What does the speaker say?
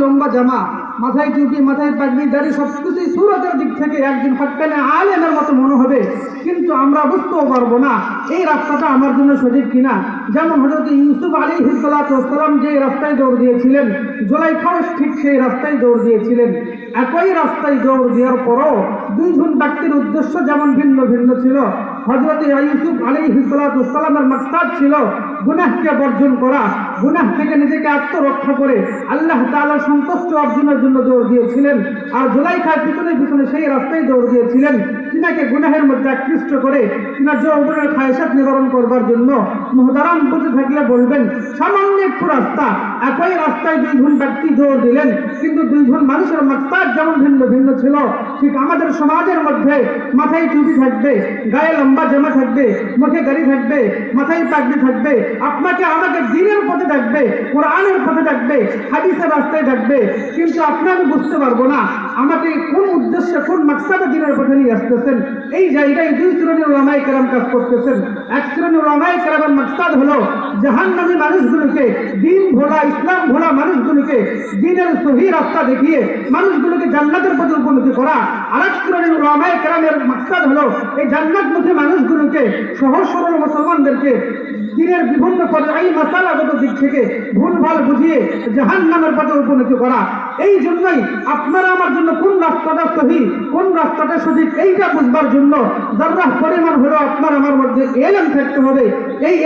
লম্বা জামা, মাথায় টুপি, মাথায় পাগড়ি, দাড়ি, সবকিছুই সুরতের দিক থেকে একজন হক্কানে আলেমের মতো মনে হবে, কিন্তু আমরা বুঝতেও পারবো না এই রাস্তাটা আমার জন্য সঠিক কিনা। যেমন হযরত ইউসুফ আলাইহিস সালাতু ওয়াস সালাম যে রাস্তায় দৌড় দিয়েছিলেন, জুলাইখাও ঠিক সেই রাস্তায় দৌড় দিয়েছিলেন। একই রাস্তায় দৌড় দেওয়ার পরও দুইজন ব্যক্তির উদ্দেশ্য যেমন ভিন্ন ভিন্ন ছিল। হযরত ইউসুফ আলাইহিস সালাতু ওয়াস সালামের মাকসাদ ছিল গুনাহকে বর্জন করা, গুনাহ থেকে নিজেকে আত্মরক্ষা করে আল্লাহ তাআলার সন্তুষ্টি অর্জনের জন্য দৌড় দিয়েছিলেন। আর জুলাইখা পিছনে পিছনে সেই রাস্তায় দৌড় দিয়েছিলেন তিনাকে গুনাহের মধ্যে আকৃষ্ট করে তিনার যৌবনের খায়সাত নিবারণ করবার জন্য। মুহতারাম বুঝে থাকলে বলবেন, সামান্য একটু রাস্তা, একই রাস্তায় দুইজন ব্যক্তি দৌড় দিলেন, কিন্তু দুইজন মানুষের মাকসাদ যেমন ভিন্ন ভিন্ন ছিল, ঠিক আমাদের সমাজের মধ্যে মাথায় টুপি থাকবে, গায়ে লম্বা জামা থাকবে, মুখে দাড়ি থাকবে, মাথায় পাগড়ি থাকবে, আপনাকে আমাকে দ্বীনের পথে থাকবে, কোরআনের পথে থাকবে, হাদিসের রাস্তায় থাকবে, কিন্তু আপনি আমি বুঝতে পারবো না আমাকে কোন উদ্দেশ্যে, কোন মাকসাদে দ্বীনের পথে নিয়ে আসতেছেন। এই জায়গায় দুই শ্রেণীর উলামায়ে কেরাম কাজ করতেছেন। এক শ্রেণীর উলামায়ে কেরামের মাকসাদ হলো জাহান্নামী মানুষগুলোকে, দ্বীন ভোলা, ইসলাম ভোলা মানুষগুলোকে দ্বীনের সহি রাস্তা দেখিয়ে মানুষগুলোকে জান্নাতের পথে উপনীত করা। আরেক শ্রেণীর উলামায়ে কেরামের মাকসাদ হলো এই জান্নাতমুখী মানুষগুলোকে, সহজ সরল মুসলমানদেরকে দ্বীনের বিভিন্ন ফরঈ মাসালাগত দিক থেকে ভুলভাল বুঝিয়ে জাহান্নামের পথে উপনীত করা। এই জন্যই আপনারা আমার জন্য কোন রাস্তাটা সহি, কোন রাস্তাটা সঠিক, এইটা বুঝবার জন্য যারা পরিমাণ হলো আপনার আমার মধ্যে ইলম থাকতে হবে। এই